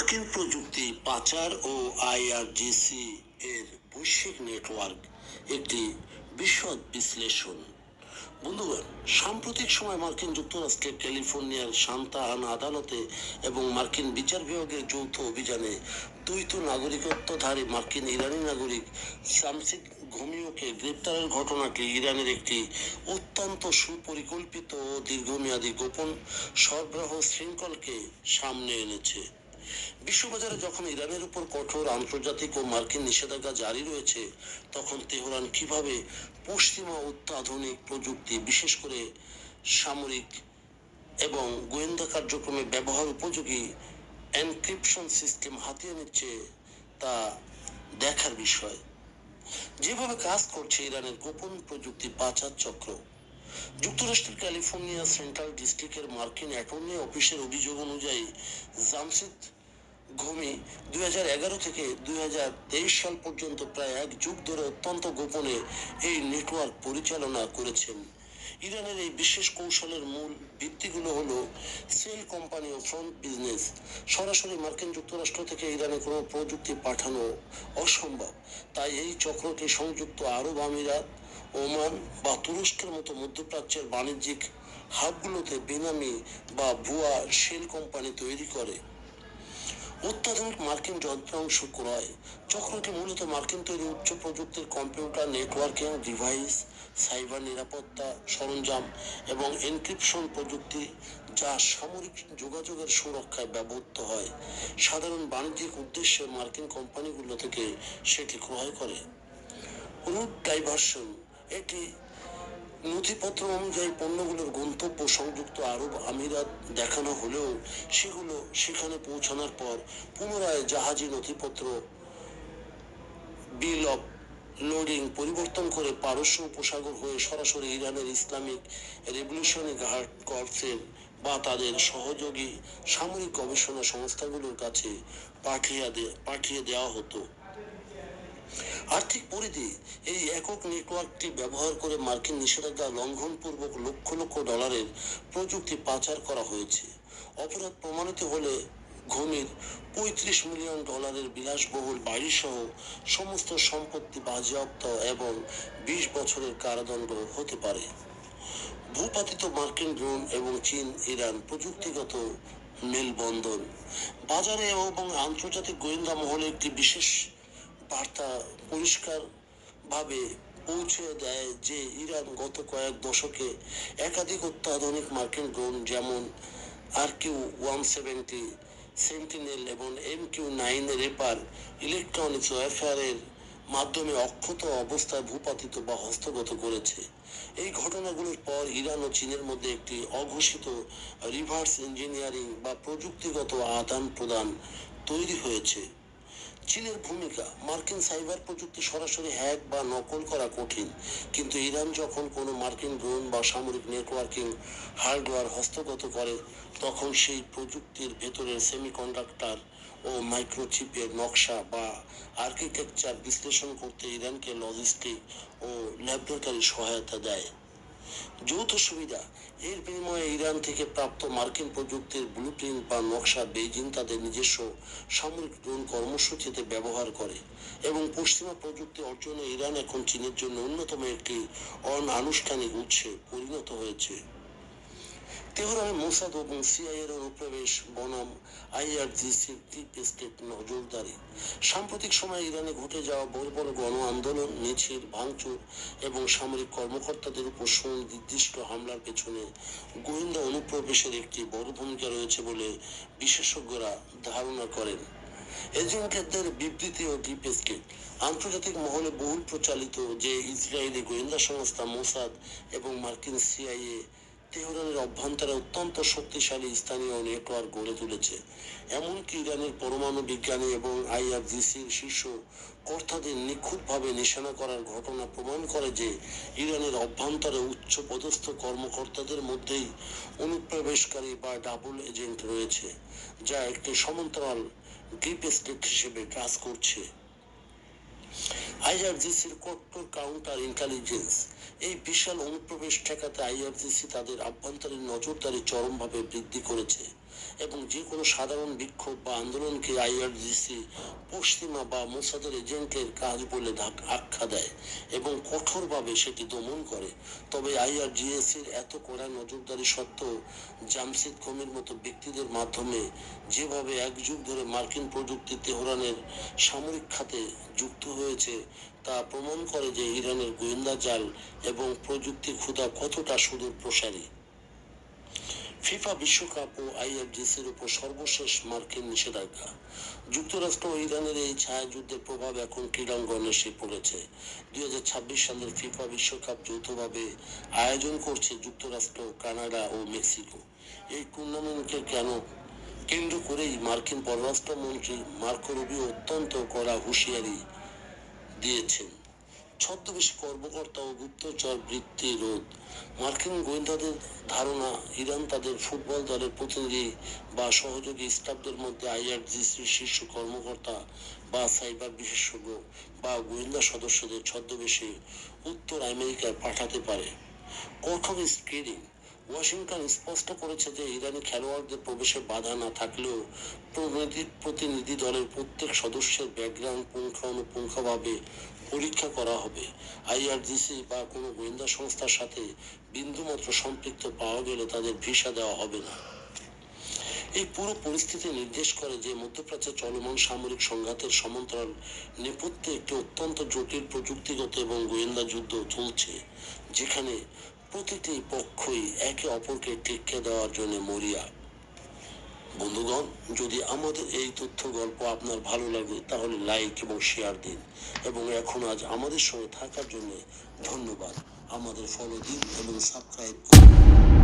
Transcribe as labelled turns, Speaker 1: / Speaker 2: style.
Speaker 1: মার্কিন প্রযুক্তি পাচার ও আইআরজিসি এর বৈশ্বিক নেটওয়ার্ক একটি বিশদ বিশ্লেষণ। বন্ধুগণ, সাম্প্রতিক সময় মার্কিন যুক্তরাষ্ট্রের ক্যালিফোর্নিয়ার সান্তা আনা আদালতে এবং মার্কিন বিচার বিভাগের যৌথ অভিযানে দ্বৈত নাগরিকত্বধারী মার্কিন ইরানি নাগরিক শামসিদ ঘুমিওকে গ্রেপ্তারের ঘটনাটি ইরানের একটি অত্যন্ত সুপরিকল্পিত ও দীর্ঘমেয়াদী গোপন সরবরাহ শৃঙ্খলকে সামনে এনেছে। বিশ্ববাজারে যখন ইরানের উপর কঠোর আন্তর্জাতিক ও মার্কিন নিষেধাজ্ঞা জারি রয়েছে, তখন তেহরান কিভাবে পশ্চিমা অত্যাধুনিক প্রযুক্তি, বিশেষ করে সামরিক এবং গোয়েন্দা কার্যক্রমে ব্যবহার উপযোগী এনক্রিপশন সিস্টেম হাতিয়ে নিচ্ছে তা দেখার বিষয়। যেভাবে কাজ করছে ইরানের গোপন প্রযুক্তি পাচার চক্র। যুক্তরাষ্ট্রের ক্যালিফোর্নিয়া সেন্ট্রাল ডিস্ট্রিক্টের মার্কিন অ্যাটর্নি অফিসের অভিযোগ অনুযায়ী জামশেদ ঘুমি 2011 থেকে 2023 সাল পর্যন্ত প্রায় এক যুগ ধরে অত্যন্ত গোপনে এই নেটওয়ার্ক পরিচালনা করেছেন। ইরানের এই বিশেষ কৌশলের মূল ভিত্তিগুলো হলো সেল কোম্পানি ও ফ্রন্ট বিজনেস। সরাসরি মার্কিন যুক্তরাষ্ট্র থেকে ইরানে কোনো প্রযুক্তি পাঠানো অসম্ভব, তাই এই চক্রটি সংযুক্ত আরব আমিরাত, ওমান বা তুরস্কের মতো মধ্যপ্রাচ্যের বাণিজ্যিক হাবগুলোতে বেনামি বা ভুয়া সেল কোম্পানি তৈরি করে। অত্যাধুনিক মার্কিন যন্ত্রাংশ ক্রয়। চক্রটি মূলত মার্কিন তৈরি উচ্চ প্রযুক্তির কম্পিউটার নেটওয়ার্কিং ডিভাইস, সাইবার নিরাপত্তা সরঞ্জাম এবং এনক্রিপশন প্রযুক্তি, যা সামরিক যোগাযোগের সুরক্ষায় ব্যবহৃত হয়। সাধারণ বাণিজ্যিক উদ্দেশ্যে মার্কিন কোম্পানিগুলো থেকে সেটি ক্রয় করে। Route diversion. এটি নথিপত্র অনুযায়ী পণ্যগুলোর গন্তব্য সংযুক্ত আরব আমিরাত দেখানো হলেও সেগুলো সেখানে পৌঁছানোর পর পুনরায় জাহাজি নথিপত্র বিল অফ লোডিং পরিবর্তন করে পারস্য উপসাগর হয়ে সরাসরি ইরানের ইসলামিক রেভলিউশনারি গার্ড কর্পসের বা তাদের সহযোগী সামরিক গবেষণা সংস্থাগুলোর কাছে পাঠিয়ে দেওয়া হতো। আর্থিক পরিধি। এই একক নেটওয়ার্কটি ব্যবহার করে মার্কিন নিষেধাজ্ঞা লঙ্ঘনপূর্বক লক্ষ লক্ষ ডলারের প্রযুক্তি পাচার করা হয়েছে। অপরাধ প্রমাণিত হলে ঘুমির 35 মিলিয়ন ডলারের বিলাসবহুল বাড়ি সহ সমস্ত সম্পত্তি বাজেয়াপ্ত এবং 20 বছরের কারাদণ্ড হতে পারে। ভূপাতিত মার্কিন ড্রোন এবং চীন ইরান প্রযুক্তিগত মেলবন্ধন। বাজারে এবং আন্তর্জাতিক গোয়েন্দা মহলে একটি বিশেষ বার্তা পরিষ্কারভাবে পৌঁছে দেয় যে ইরান গত কয়েক দশকে একাধিক অত্যাধুনিক মার্কিন ড্রোন যেমন RQ-170, সেন্টিনেল এবং MQ-9 রেপার ইলেকট্রনিক্স ওয়ারফেয়ারের মাধ্যমে অক্ষত অবস্থায় ভূপাতিত বা হস্তগত করেছে। এই ঘটনাগুলোর পর ইরান ও চীনের মধ্যে একটি অঘোষিত রিভার্স ইঞ্জিনিয়ারিং বা প্রযুক্তিগত আদান প্রদান তৈরি হয়েছে। চীনের ভূমিকা। মার্কিন সাইবার প্রযুক্তি সরাসরি হ্যাক বা নকল করা কঠিন, কিন্তু ইরান যখন কোনো মার্কিন ড্রোন বা সামরিক নেটওয়ার্কিং হার্ডওয়্যার হস্তগত করে, তখন সেই প্রযুক্তির ভেতরের সেমিকন্ডাক্টর ও মাইক্রোচিপের নকশা বা আর্কিটেকচার বিশ্লেষণ করতে ইরানকে লজিস্টিক ও ল্যাবরেটরি সহায়তা দেয়। যৌথ সুবিধা। এর বিনিময়ে ইরান থেকে প্রাপ্ত মার্কিন প্রযুক্তির ব্লুপ্রিন্ট বা নকশা বেইজিং তাদের নিজস্ব সামরিক ড্রোন কর্মসূচিতে ব্যবহার করে এবং পশ্চিমা প্রযুক্তি অর্জনে ইরান এখন চীনের জন্য অন্যতম একটি অনানুষ্ঠানিক উৎসে পরিণত হয়েছে। তেহরানে মোসাদ এবং সিআইএর অনুপ্রবেশ বনাম আইআরজিসির ডিপ স্টেট নজরদারি। সাম্প্রতিক সময়ে ইরানে ঘটে যাওয়া বড় বড় গণ আন্দোলন, মিছিল, ভাঙচুর এবং সামরিক কর্মকর্তাদের উপর সুনির্দিষ্ট হামলার পেছনে গোয়েন্দা অনুপ্রবেশের একটি বড় ভূমিকা রয়েছে বলে বিশেষজ্ঞরা ধারণা করেন। এজেন্টদের বিবৃতি ও ডিপ স্টেট। আন্তর্জাতিক মহলে বহুল প্রচালিত যে ইসরায়েলি গোয়েন্দা সংস্থা মোসাদ এবং মার্কিন সিআইএ তেহরানের অভ্যন্তরে অত্যন্ত শক্তিশালী স্থানীয় নেটওয়ার্ক গড়ে তুলেছে। এমনকি ইরানের পরমাণু বিজ্ঞানী এবং আইআরজিসির শীর্ষ কর্তাদের নিখুঁতভাবে নিশানা করার ঘটনা প্রমাণ করে যে ইরানের অভ্যন্তরে উচ্চ পদস্থ কর্মকর্তাদের মধ্যেই অনুপ্রবেশকারী বা ডাবল এজেন্ট রয়েছে, যা একটি সমান্তরাল ডিপ স্টেট হিসেবে কাজ করছে। আইআরজিসির কট্টর কাউন্টার ইন্টেলিজেন্স। এই বিশাল অনুপ্রবেশ ঠেকাতে আইআরজিসি তাদের আভ্যন্তরীণ নজরদারি চরমভাবে বৃদ্ধি করেছে। এবং যে কোনো সাধারণ বিক্ষোভ বা আন্দোলনকে আইআরজিসি পশ্চিমা বা মোসাদের এজেন্টের কাজ বলে আখ্যা দেয় এবং কঠোরভাবে সেটি দমন করে। তবে আইআরজিসির এত কড়া নজরদারি সত্ত্বেও জামশেদ কমির মতো ব্যক্তিদের মাধ্যমে যেভাবে এক যুগ ধরে মার্কিন প্রযুক্তি তেহরানের সামরিক খাতে যুক্ত হয়েছে তা প্রমাণ করে যে ইরানের গোয়েন্দা জাল এবং প্রযুক্তি ক্ষুধা কতটা সুদূর প্রসারী। ফিফা বিশ্বকাপ ও আইআরজিসির উপর সর্বশেষ মার্কিন নিষেধাজ্ঞা। যুক্তরাষ্ট্র ও ইরানের এই ছায়াযুদ্ধের প্রভাব এখন ক্রীড়াঙ্গনে এসে পড়েছে। 2026 সালের ফিফা বিশ্বকাপ যৌথভাবে আয়োজন করছে যুক্তরাষ্ট্র, কানাডা ও মেক্সিকো। এই টুর্নামেন্টকে কেন্দ্র করেই মার্কিন পররাষ্ট্রমন্ত্রী মার্কো রুবিও অত্যন্ত কড়া হুঁশিয়ারি দিয়েছেন। ছদ্মবেশী কর্মকর্তা ও গুপ্তচর বৃত্তি রোধ। মার্কিন গোয়েন্দাদের ধারণা ইরান তাদের ফুটবল দলের প্রতিনিধি বা সহযোগী স্টাফদের মধ্যে আইআরজিসির শীর্ষ কর্মকর্তা বা সাইবার বিশেষজ্ঞ বা গোয়েন্দা সদস্যদের ছদ্মবেশে উত্তর আমেরিকায় পাঠাতে পারে। কঠোর স্ক্রিনিং। ওয়াশিংটন স্পষ্ট করেছে যে ইরানি খেলোয়াড়দের প্রবেশে বাধা না থাকলেও প্রতিনিধি দলের প্রত্যেক সদস্যের ব্যাকগ্রাউন্ড পুঙ্খানুপুঙ্খভাবে পরীক্ষা করা হবে। আইআরজিসি বা কোনো গোয়েন্দা সংস্থার সাথে বিন্দুমাত্র সম্পৃক্ত পাওয়া গেলে তাদের ভিসা দেওয়া হবে না। এই পুরো পরিস্থিতি নির্দেশ করে যে মধ্যপ্রাচ্যে চলমান সামরিক সংঘাতের সমান্তরাল নেপথ্যে একটি অত্যন্ত জটিল প্রযুক্তিগত এবং গোয়েন্দা যুদ্ধ চলছে, যেখানে প্রতিটি পক্ষই একে অপরকে টেক্কা দেওয়ার জন্য মরিয়া। বন্ধুগণ, যদি আমাদের এই তথ্য গল্প আপনার ভালো লাগে তাহলে লাইক এবং শেয়ার দিন এবং আজ আমাদের সঙ্গে থাকার জন্য ধন্যবাদ। আমাদের ফলো দিন এবং সাবস্ক্রাইব করুন।